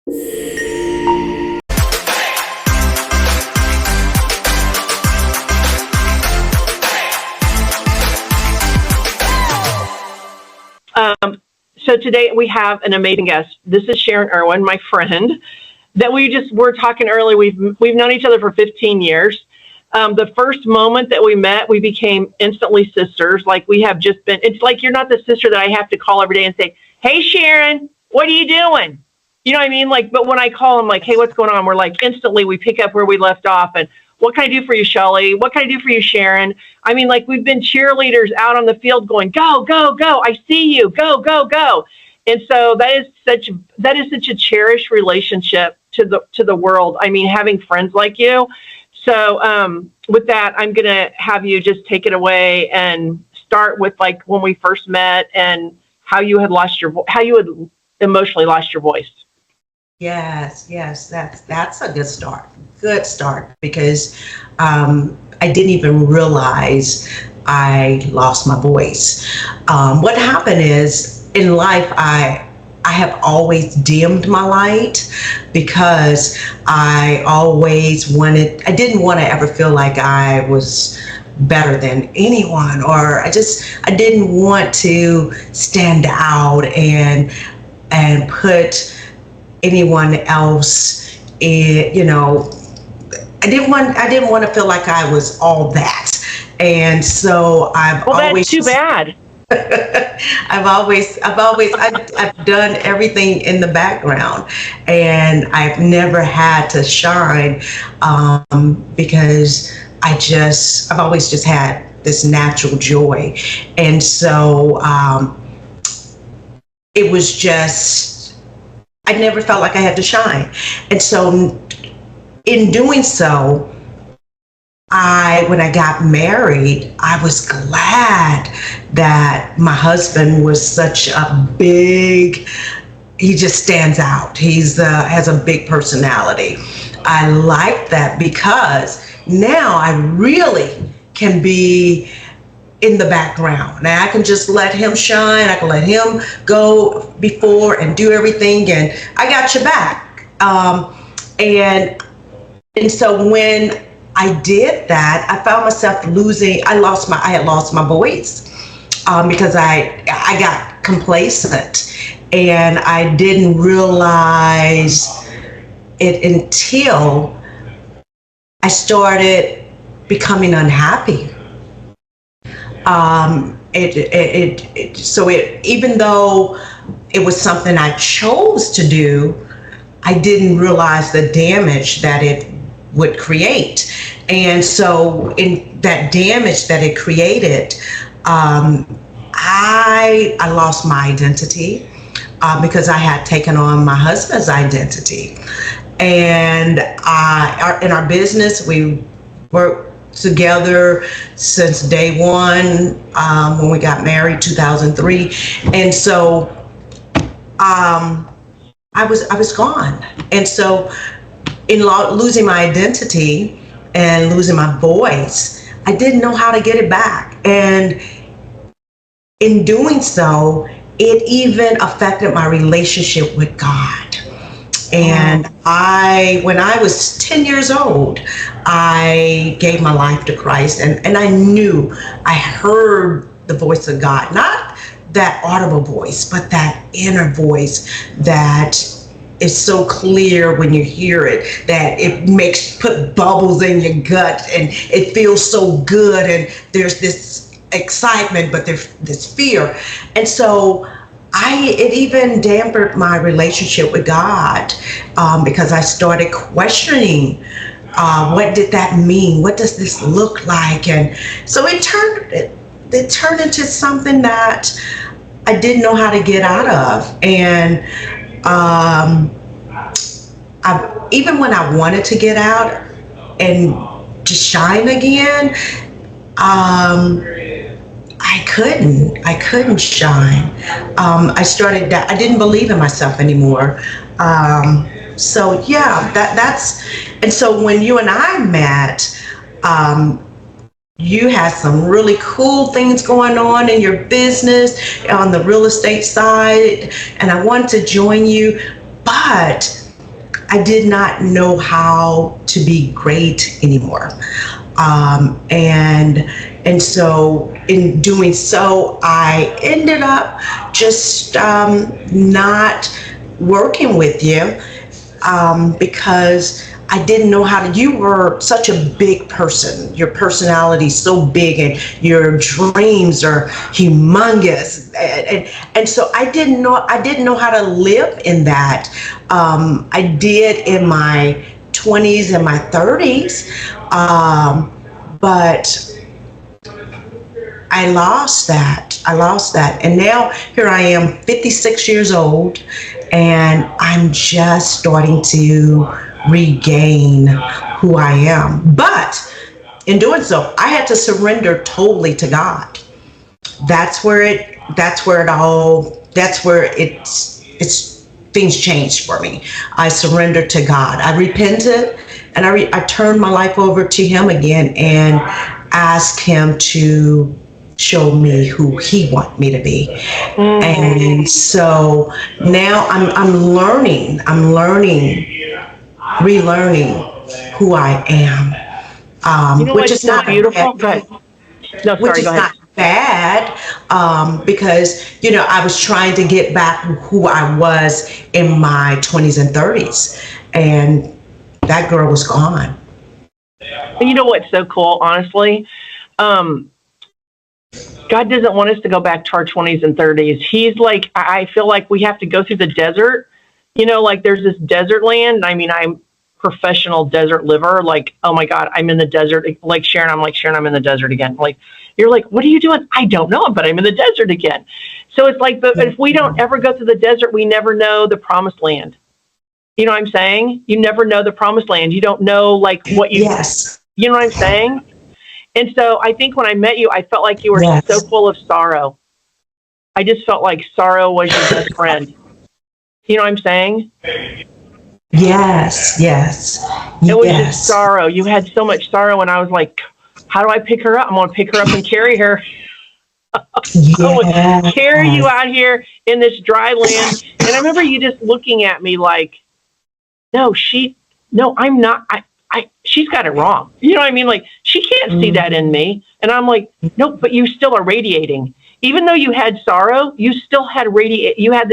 So today we have an amazing guest. This is Sharon Irvin, my friend, that were talking earlier. We've known each other for 15 years. The first moment that we met, we became instantly sisters. Like we have just been, it's like you're not the sister that I have to call every day and say, hey, Sharon, what are you doing? You know what I mean? Like, but when I call them like, hey, what's going on? We're like, instantly we pick up where we left off. And what can I do for you, Shelly? What can I do for you, Sharon? I mean, like we've been cheerleaders out on the field going, go, go, go. I see you. Go, go, go. And so that is such a cherished relationship to the world. I mean, having friends like you. So with that, I'm going to have you just take it away and start with like when we first met and how you had emotionally lost your voice. Yes, that's a good start. Good start, because I didn't even realize I lost my voice. What happened is in life, I have always dimmed my light because I didn't want to ever feel like I was better than anyone, or I didn't want to stand out and put anyone else in, you know, I didn't want to feel like I was all that. And so I've that's too bad. I've done everything in the background, and I've never had to shine because I've always just had this natural joy. And so it was just, I never felt like I had to shine. And so in doing so, when I got married, I was glad that my husband was such a he just stands out. Has a big personality. I like that because now I really can be in the background. Now I can just let him shine. I can let him go before and do everything, and I got your back. And so when I did that, I found myself I had lost my voice because I got complacent, and I didn't realize it until I started becoming unhappy. Even though it was something I chose to do, I didn't realize the damage that it would create. And so in that damage that it created, I lost my identity because I had taken on my husband's identity. And in our business, we worked together since day one, when we got married, 2003. And so I was gone. And so in losing my identity and losing my voice, I didn't know how to get it back. And in doing so, it even affected my relationship with God. And when I was 10 years old, I gave my life to Christ, and I knew, I heard the voice of God, not that audible voice, but that inner voice that is so clear when you hear it, that it put bubbles in your gut, and it feels so good, and there's this excitement, but there's this fear. And so it even dampened my relationship with God, because I started questioning, what did that mean? What does this look like? And so it turned into something that I didn't know how to get out of. And even when I wanted to get out and just shine again, I couldn't shine. I didn't believe in myself anymore. So yeah, and so when you and I met, you had some really cool things going on in your business on the real estate side, and I wanted to join you, but I did not know how to be great anymore. And so in doing so, I ended up just not working with you because I didn't know how to. You were such a big person. Your personality so big, and your dreams are humongous. And so I didn't know how to live in that. I did in my 20s and my 30s, but I lost that. And now here I am, 56 years old, and I'm just starting to regain who I am. But in doing so, I had to surrender totally to God. That's where things changed for me. I surrendered to God. I repented, and I turned my life over to Him again and asked Him to show me who He wants me to be. And so now I'm relearning who I am, which is not beautiful. Which is not bad, because I was trying to get back who I was in my 20s and 30s, and that girl was gone. You know what's so cool, honestly? God doesn't want us to go back to our 20s and 30s. He's like, I feel like we have to go through the desert. Like there's this desert land. I mean, I'm professional desert liver. Like, oh my God, I'm in the desert. Like Sharon, I'm in the desert again. Like, you're like, what are you doing? I don't know, but I'm in the desert again. So it's like, but if we don't ever go through the desert, we never know the promised land. You know what I'm saying? You never know the promised land. You don't know like what you, yes. You know what I'm saying? And so I think when I met you, I felt like you were so full of sorrow. I just felt like sorrow was your best friend. You know what I'm saying? Yes. It was just sorrow. You had so much sorrow, and I was like, how do I pick her up? I'm going to pick her up and carry her. I would carry you out here in this dry land. And I remember you just looking at me like, no, I'm not. She's got it wrong. You know what I mean? Like, she can't see that in me. And I'm like, no, but you still are radiating. Even though you had sorrow, you still had you had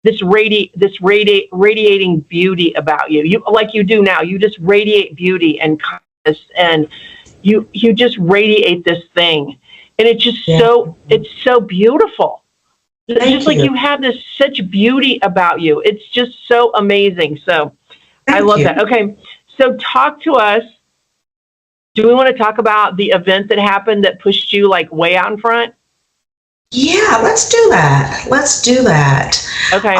this radiating beauty about you. You like you do now. You just radiate beauty and kindness, and you just radiate this thing. And it's just it's so beautiful. It's just like you have this such beauty about you. It's just so amazing. So I love that. Okay. So talk to us. Do we want to talk about the event that happened that pushed you like way out in front? Yeah, let's do that. Okay.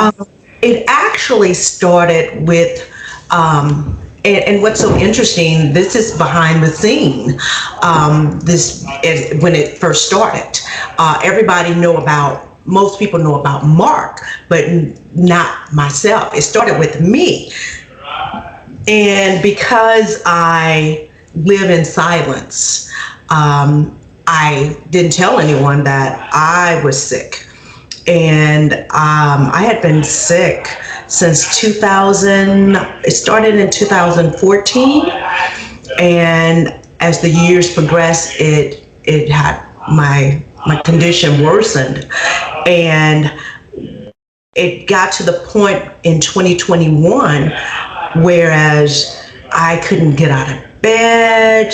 It actually started with, and what's so interesting, this is behind the scene. When it first started, most people know about Mark, but not myself. It started with me. And because I live in silence, I didn't tell anyone that I was sick. And I had been sick since 2000. It started in 2014. And as the years progressed, it had my condition worsened. And it got to the point in 2021, whereas I couldn't get out of bed.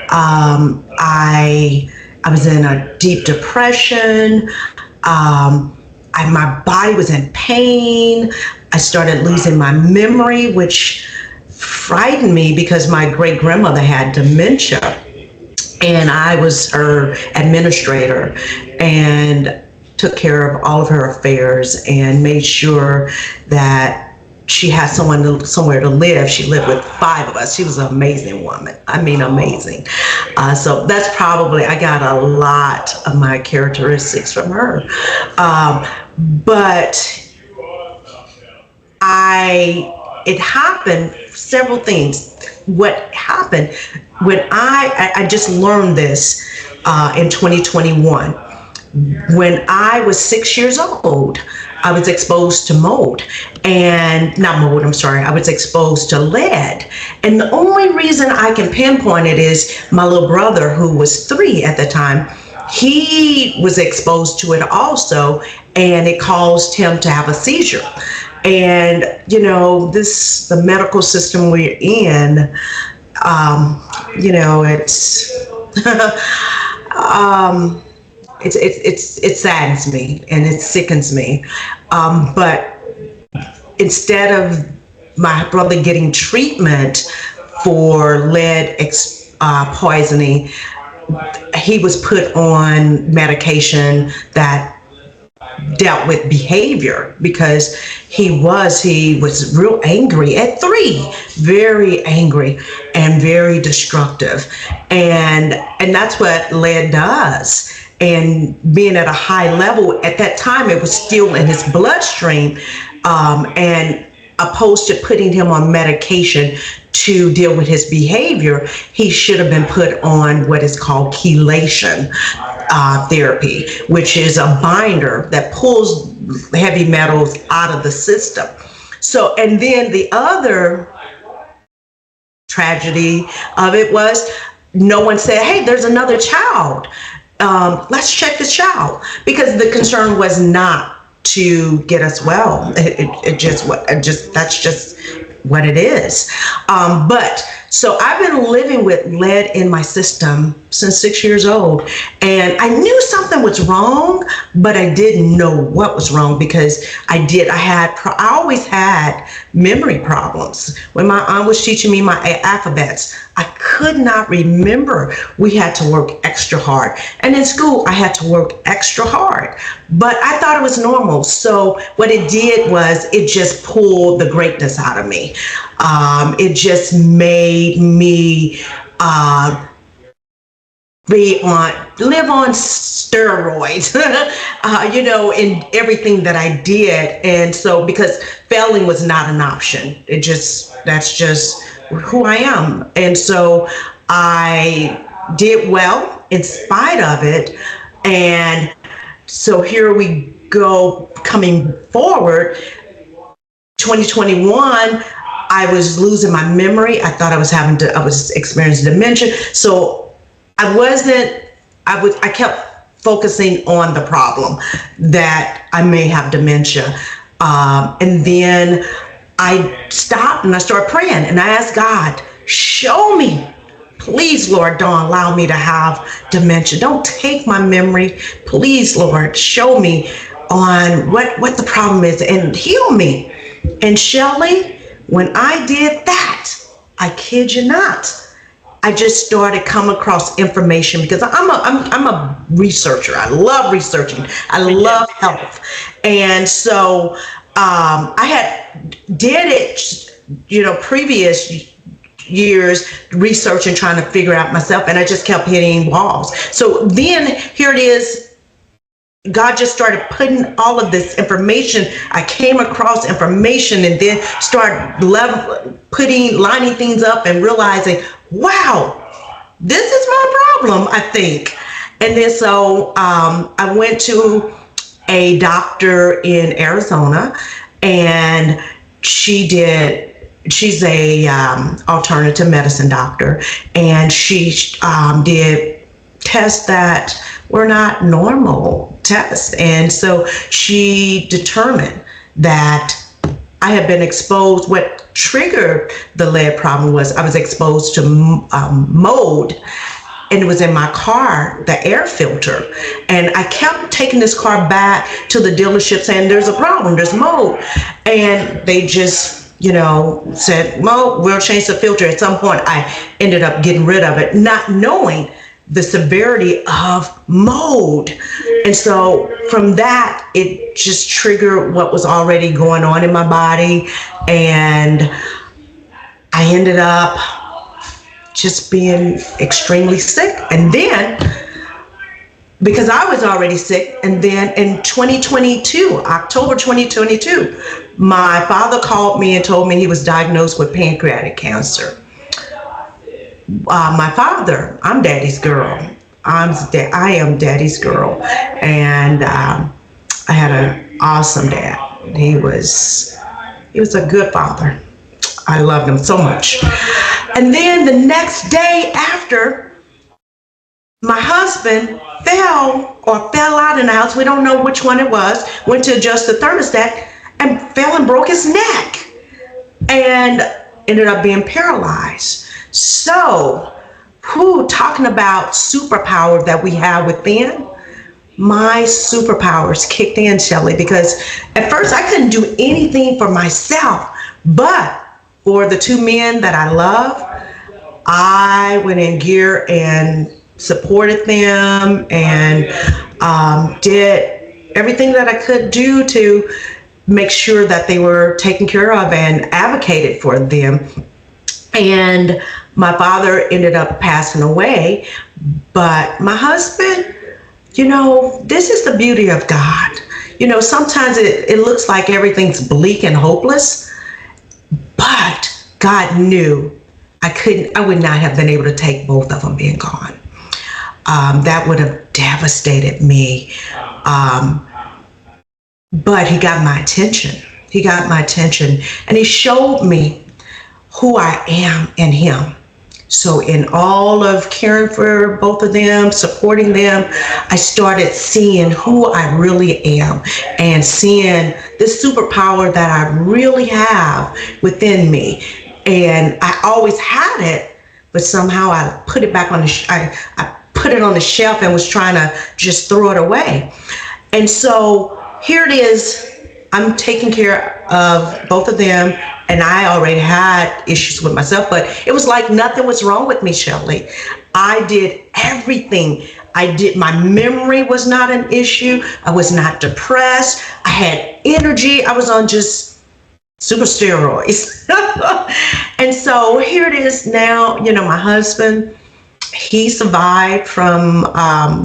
I was in a deep depression. My body was in pain. I started losing my memory, which frightened me because my great grandmother had dementia, and I was her administrator and took care of all of her affairs and made sure that she had somewhere to live. She lived with 5 of us. She was an amazing woman. I mean, amazing. So that's probably, I got a lot of my characteristics from her. But it happened, several things. What happened when I just learned this in 2021. When I was 6 years old, I was exposed to mold, and not mold, I'm sorry, I was exposed to lead. And the only reason I can pinpoint it is my little brother, who was 3 at the time, he was exposed to it also, and it caused him to have a seizure. And, you know, the medical system we're in, you know, it saddens me and it sickens me. But instead of my brother getting treatment for lead poisoning, he was put on medication that dealt with behavior, because he was real angry at 3, very angry and very destructive, and that's what lead does. And being at a high level at that time, it was still in his bloodstream, and opposed to putting him on medication to deal with his behavior, he should have been put on what is called chelation therapy, which is a binder that pulls heavy metals out of the system. So, and then the other tragedy of it was, no one said, hey, there's another child. Let's check this child, because the concern was not to get us well. That's just what it is. But so I've been living with lead in my system since 6 years old, and I knew something was wrong, but I didn't know what was wrong, because I always had memory problems. When my aunt was teaching me my alphabets, I could not remember. We had to work extra hard, and in school I had to work extra hard, but I thought it was normal. So what it did was it just pulled the greatness out of me. It just made me live on steroids, you know, in everything that I did. And so, because failing was not an option, that's just who I am. And so I did well in spite of it. And so here we go, coming forward, 2021, I was losing my memory. I thought I was experiencing dementia. So I kept focusing on the problem that I may have dementia. And then I stopped and I started praying, and I asked God, show me, please, Lord, don't allow me to have dementia. Don't take my memory. Please, Lord, show me on what the problem is and heal me. And Shelley, when I did that, I kid you not, I just started coming across information, because I'm a researcher. I love researching. I love health. And so I did it, you know, previous years researching, trying to figure out myself, and I just kept hitting walls. So then here it is, God just started putting all of this information. I came across information and then started lining things up and realizing, wow, this is my problem, I think. And then so I went to a doctor in Arizona, and she's a alternative medicine doctor, and she did tests that were not normal tests. And so she determined that I had been exposed. What triggered the lead problem was I was exposed to mold, and it was in my car, the air filter. And I kept taking this car back to the dealership saying, there's a problem, there's mold. And they just, you know, said, well, we'll change the filter. At some point, I ended up getting rid of it, not knowing the severity of mold. And so from that, it just triggered what was already going on in my body. And I ended up just being extremely sick. And then, because I was already sick, and then in 2022, October 2022, my father called me and told me he was diagnosed with pancreatic cancer. My father, I'm daddy's girl. I am daddy's girl. And I had a awesome dad. He was a good father. I loved him so much. And then the next day after, my husband fell out in the house. We don't know which one it was. Went to adjust the thermostat and fell and broke his neck and ended up being paralyzed. So, talking about superpower that we have within, my superpowers kicked in, Shelly, because at first I couldn't do anything for myself, but for the two men that I love, I went in gear and supported them and did everything that I could do to make sure that they were taken care of and advocated for them. And my father ended up passing away, but my husband, this is the beauty of God. Sometimes it looks like everything's bleak and hopeless, but God knew I would not have been able to take both of them being gone. That would have devastated me. But he got my attention. He got my attention, and he showed me who I am in him. So in all of caring for both of them, supporting them, I started seeing who I really am and seeing this superpower that I really have within me. And I always had it, but somehow I put it back on I put it on the shelf and was trying to just throw it away. And so here it is. I'm taking care of both of them, and I already had issues with myself, but it was like nothing was wrong with me, Shelly. I did everything. My memory was not an issue. I was not depressed. I had energy. I was on just super steroids. And so here it is now, my husband, he survived from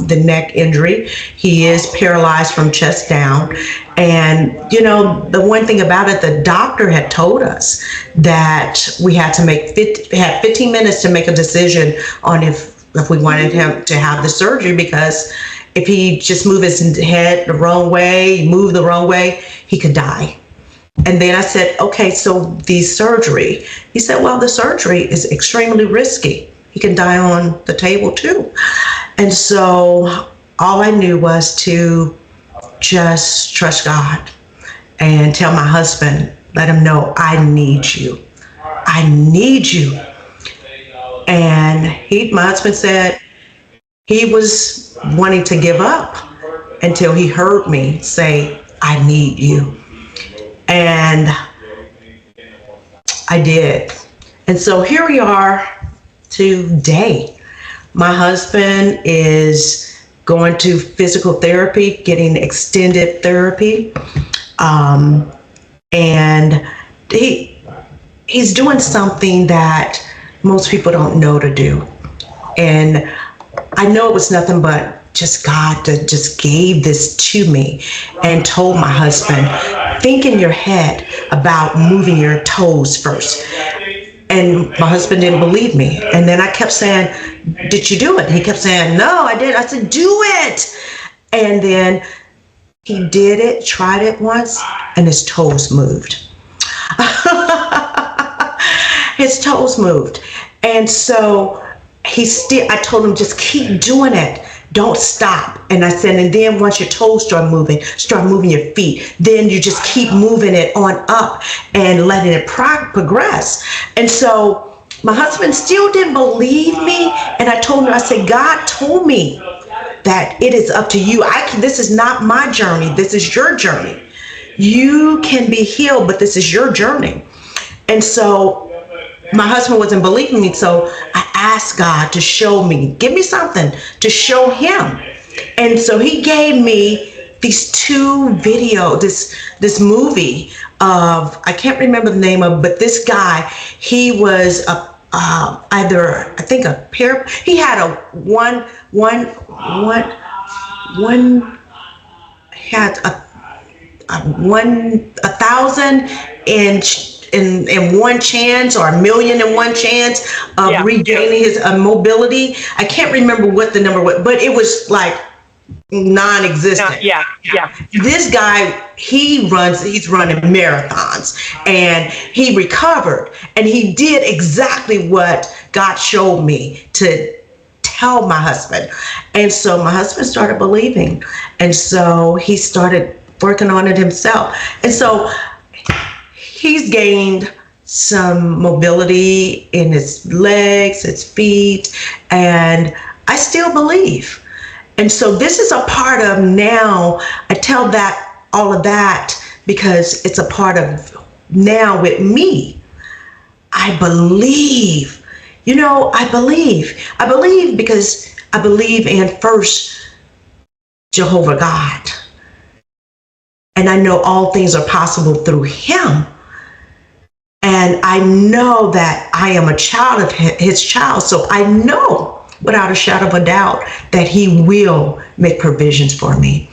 the neck injury. He is paralyzed from chest down. And, the one thing about it, the doctor had told us that we had to had 15 minutes to make a decision on if we wanted him to have the surgery, because if he just moved his head the wrong way, moved the wrong way, he could die. And then I said, okay, so the surgery. He said, well, the surgery is extremely risky. He can die on the table too. And so all I knew was to just trust God and tell my husband, let him know, I need you. I need you. And my husband said he was wanting to give up until he heard me say, I need you. And I did. And so here we are today. My husband is going to physical therapy, getting extended therapy. And he's doing something that most people don't know to do. And I know it was nothing but just God that just gave this to me and told my husband, think in your head about moving your toes first. And my husband didn't believe me. And then I kept saying, did you do it? He kept saying, no, I did. I said, do it. And then he did it, tried it once, and his toes moved. His toes moved. And so I told him, just keep doing it. Don't stop. And I said, and then once your toes start moving your feet. Then you just keep moving it on up and letting it progress. And so my husband still didn't believe me. And I told him, I said, God told me that it is up to you. This is not my journey. This is your journey. You can be healed, but this is your journey. And so my husband wasn't believing me, so I asked God to show me, give me something to show him. And so he gave me these two videos, this movie of, I can't remember the name of, but this guy, he was he had a 1,000 in one chance, or 1,000,000 in one chance of regaining his mobility. I can't remember what the number was, but it was like non-existent. Yeah. This guy, he's running marathons, and he recovered, and he did exactly what God showed me to tell my husband. And so my husband started believing, and so he started working on it himself. And so he's gained some mobility in his legs, his feet, and I still believe. And so this is a part of now, I tell that all of that because it's a part of now with me. I believe, I believe because I believe in first Jehovah God. And I know all things are possible through him. And I know that I am a child of his child. So I know without a shadow of a doubt that he will make provisions for me.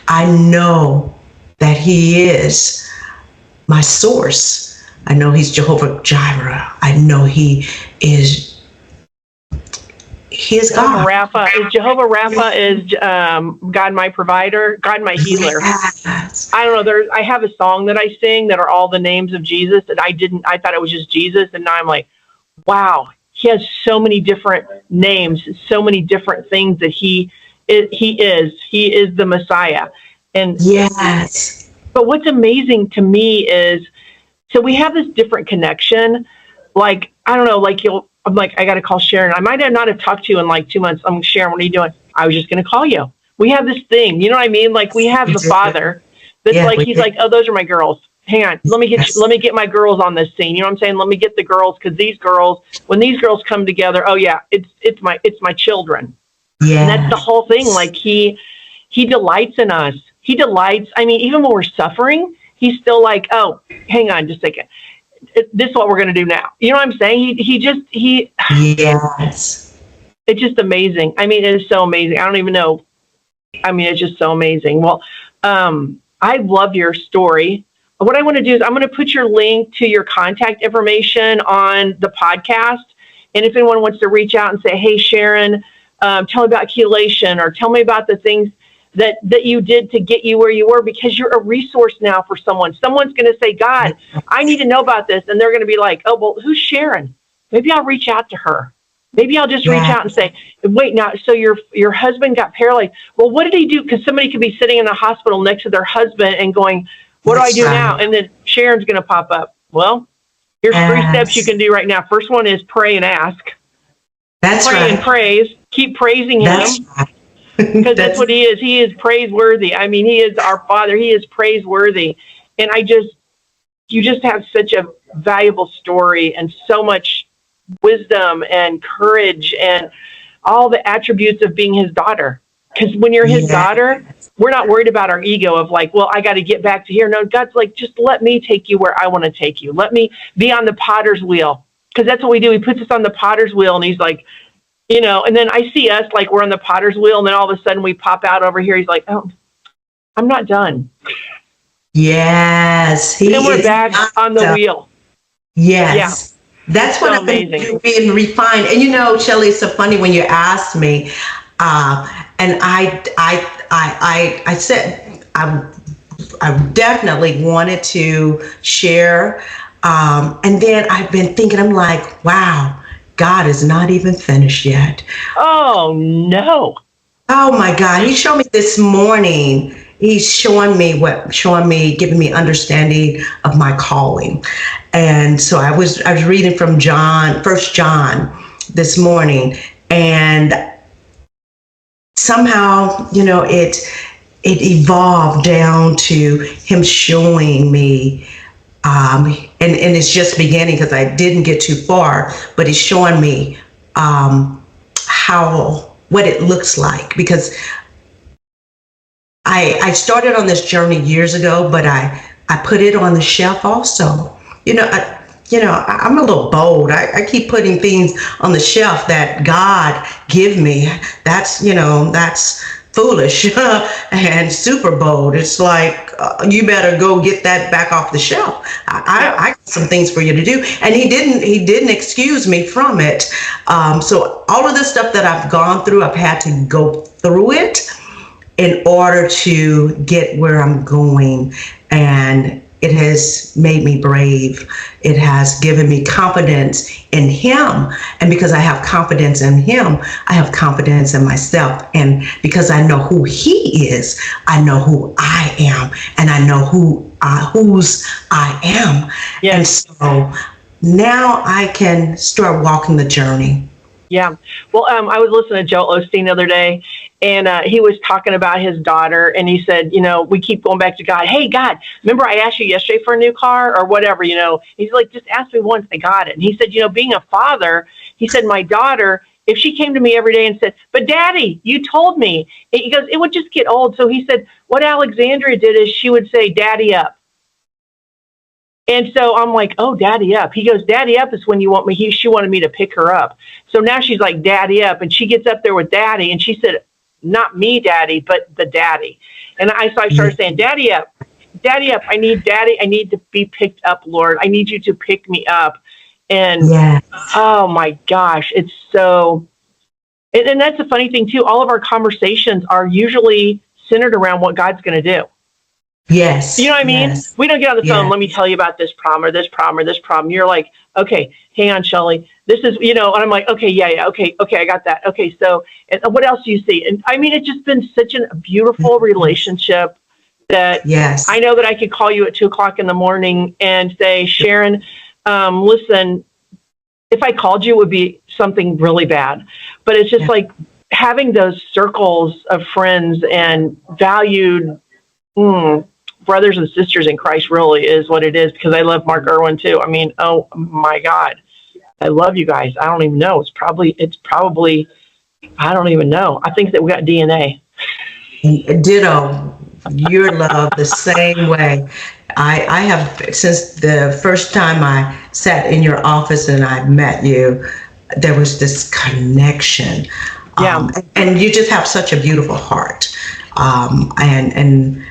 I know that he is my source. I know he's Jehovah Jireh. I know he is God. Jehovah Rapha is God my provider, God my healer. Yes. I don't know. I have a song that I sing that are all the names of Jesus, and I thought it was just Jesus, and now I'm like, wow, he has so many different names, so many different things that he is the Messiah. And yes. But what's amazing to me is, so we have this different connection. Like, I don't know, I'm like, I got to call Sharon. I might not have talked to you in like 2 months. I'm Sharon, what are you doing? I was just going to call you. We have this thing, you know what I mean? Like we have the Father that's he's like, oh, those are my girls. Hang on, let me get my girls on this scene. You know what I'm saying? Let me get the girls, because these girls, when these girls come together, oh yeah, it's my children. Yeah. And that's the whole thing. Like he delights in us. He delights. I mean, even when we're suffering, he's still like, oh, hang on just a second. This is what we're going to do now. You know what I'm saying? Yes. It's just amazing. I mean, it is so amazing. I don't even know. I mean, it's just so amazing. Well, I love your story. What I want to do is I'm going to put your link to your contact information on the podcast. And if anyone wants to reach out and say, hey, Sharon, tell me about chelation, or tell me about the things that you did to get you where you were, because you're a resource now for someone. Someone's going to say, God, I need to know about this. And they're going to be like, oh, well, who's Sharon? Maybe I'll reach out to her. Maybe I'll just reach out and say, wait, now, so your husband got paralyzed. Well, what did he do? Because somebody could be sitting in the hospital next to their husband and going, what do I do now? And then Sharon's going to pop up. Well, here's 3 steps you can do right now. First one is pray and ask. That's pray and praise. Keep praising him. Because that's what he is. He is praiseworthy. I mean, he is our Father. He is praiseworthy. And you just have such a valuable story, and so much wisdom and courage and all the attributes of being his daughter. Because when you're his daughter, we're not worried about our ego of like, well, I got to get back to here. No, God's like, just let me take you where I want to take you. Let me be on the potter's wheel. Because that's what we do. He puts us on the potter's wheel, and he's like, and then I see us like we're on the potter's wheel, and then all of a sudden we pop out over here. He's like, oh, I'm not done. Yes. And we're back on the wheel. Yes. Yeah. That's what I've been being refined. And Shelly, it's so funny when you asked me, and I said I definitely wanted to share, and then I've been thinking, I'm like, wow, God is not even finished yet. Oh no! Oh my God! He showed me this morning. He's giving me understanding of my calling. And so I was reading from First John this morning, and somehow, it evolved down to him showing me, and it's just beginning because I didn't get too far, but he's showing me what it looks like, because I started on this journey years ago, but I put it on the shelf also. I'm a little bold. I keep putting things on the shelf that God give me. That's foolish and super bold. It's like, you better go get that back off the shelf. I got some things for you to do. And he didn't excuse me from it. So all of the stuff that I've gone through, I've had to go through it. in order to get where I'm going. And it has made me brave. It has given me confidence in him. And because I have confidence in him, I have confidence in myself. And because I know who he is, I know who I am, and I know whose I am. Yes. And so now I can start walking the journey. Yeah. Well, I was listening to Joel Osteen the other day, and he was talking about his daughter, and he said, we keep going back to God. Hey, God, remember I asked you yesterday for a new car or whatever, He's like, just ask me once, I got it. And he said, being a father, he said, my daughter, if she came to me every day and said, but Daddy, you told me, he goes, it would just get old. So he said, what Alexandria did is she would say, Daddy up. And so I'm like, oh, Daddy up. He goes, Daddy up is when you want me. She wanted me to pick her up. So now she's like, Daddy up. And she gets up there with Daddy. And she said, not me, Daddy, but the Daddy. And so I started saying, Daddy up. Daddy up. I need Daddy. I need to be picked up, Lord. I need you to pick me up. And oh, my gosh, it's so. And that's the funny thing, too. All of our conversations are usually centered around what God's going to do. Yes. You know what I mean? Yes. We don't get on the phone. Let me tell you about this problem or this problem or this problem. You're like, okay, hang on, Shelley. This is, and I'm like, okay, yeah, okay, I got that. Okay, so and what else do you see? And I mean, it's just been such a beautiful relationship that I know that I could call you at 2:00 in the morning and say, Sharon, listen, if I called you, it would be something really bad. But it's just like having those circles of friends and valued brothers and sisters in Christ really is what it is, because I love Mark Irwin too. I mean, oh my God, I love you guys. I don't even know. It's probably, I don't even know. I think that we got DNA. Ditto. Your love the same way. I have, since the first time I sat in your office and I met you, there was this connection. And you just have such a beautiful heart. And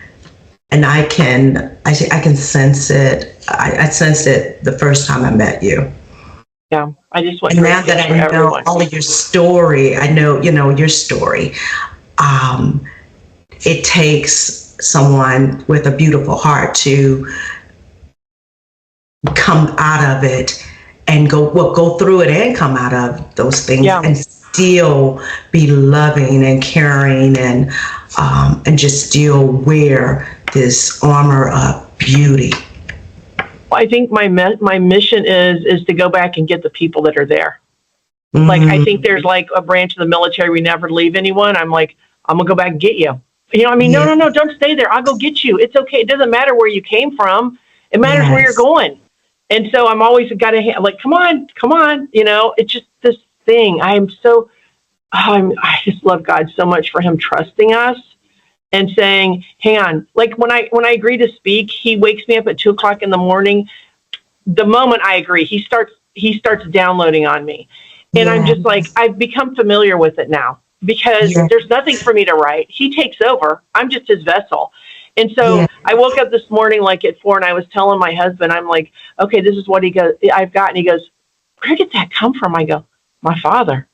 I can sense it. I sensed it the first time I met you. Yeah, I just want. And now that I know all of your story, I know your story. It takes someone with a beautiful heart to come out of it and go through it and come out of those things and still be loving and caring and just still wear this armor of beauty. Well, I think my mission is to go back and get the people that are there. Mm-hmm. Like, I think there's like a branch of the military, we never leave anyone. I'm like, I'm gonna go back and get you. I mean, no, don't stay there. I'll go get you. It's okay. It doesn't matter where you came from. It matters where you're going. And so I'm always got to like, come on. It's just this thing. I just love God so much for him trusting us and saying, hang on. Like when I agree to speak, he wakes me up at 2:00 in the morning. The moment I agree, he starts downloading on me. And I'm just like, I've become familiar with it now because there's nothing for me to write. He takes over. I'm just his vessel. And so I woke up this morning like at 4 and I was telling my husband, I'm like, okay, this is what I've got. And he goes, where did that come from? I go, my father.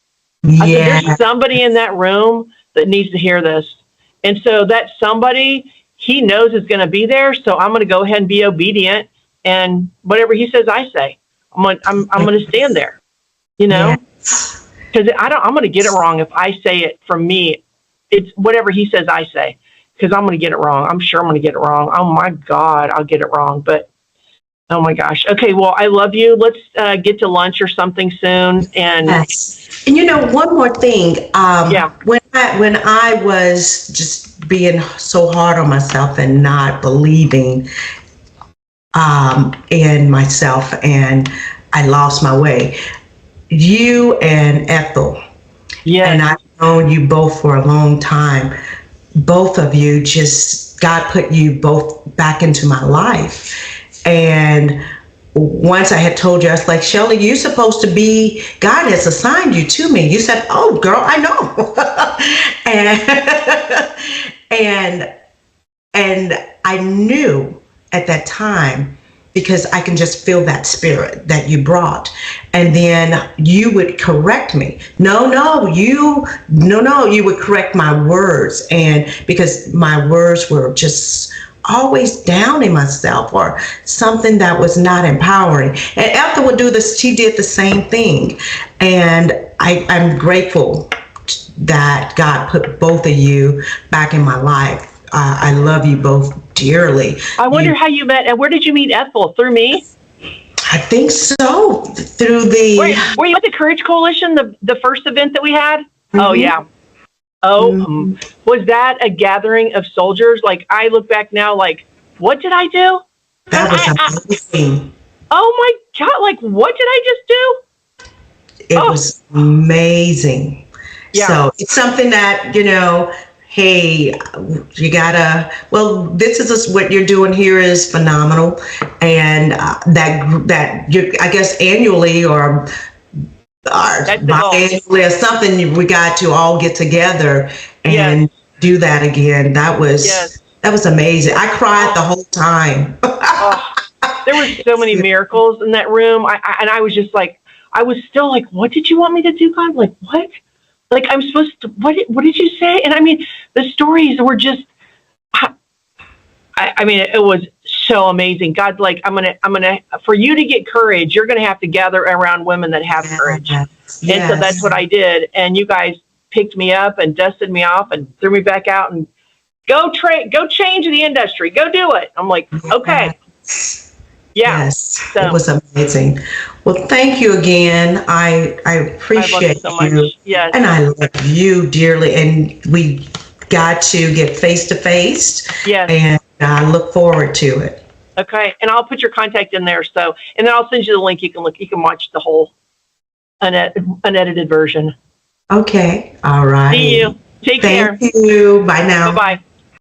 I said, there's somebody in that room that needs to hear this. And so that somebody he knows is going to be there. So I'm going to go ahead and be obedient. And whatever he says, I say, I'm going to stand there, because I'm going to get it wrong. If I say it from me, it's whatever he says, I say, because I'm going to get it wrong. I'm sure I'm going to get it wrong. Oh my God, I'll get it wrong. But oh my gosh. Okay. Well, I love you. Let's get to lunch or something soon. And one more thing. When I was just being so hard on myself and not believing in myself, and I lost my way, you and Ethel, and I've known you both for a long time. Both of you, just God put you both back into my life. And once I had told you, I was like, Shelley, you're supposed to be, God has assigned you to me. You said, oh, girl, I know. and I knew at that time because I can just feel that spirit that you brought. And then you would correct me. No, you would correct my words. And because my words were just always downing myself or something that was not empowering. And Ethel would do this, she did the same thing. And I'm grateful that God put both of you back in my life. I love you both dearly. I wonder how you met, and where did you meet Ethel? Through me? I think so. Through the... Were you at the Courage Coalition, the first event that we had? Mm-hmm. Oh, yeah. Oh, was that a gathering of soldiers? Like, I look back now, like, what did I do? That was amazing. Oh, my God. Like, what did I just do? It was amazing. Yeah. So it's something that, hey, you gotta, this is what you're doing here is phenomenal. And that I guess annually or biannually or something, we got to all get together and do that again. That was amazing. I cried the whole time. There were so many miracles in that room. And I was just like, I was still like, what did you want me to do, God? Like, what? Like, I'm supposed to, what did you say? And I mean, the stories were just, I mean, it was so amazing. God's like, I'm going to, for you to get courage, you're going to have to gather around women that have courage. Yes. And so that's what I did. And you guys picked me up and dusted me off and threw me back out and go change the industry. Go do it. I'm like, okay. Yeah. Yes, so, it was amazing. Well, thank you again. I appreciate you. So much. Yes. And I love you dearly. And we got to get face to face. Yes. And I look forward to it. Okay. And I'll put your contact in there. So, and then I'll send you the link. You can watch the whole unedited version. Okay. All right. See you. Take care. Thank you. Bye now. Bye-bye.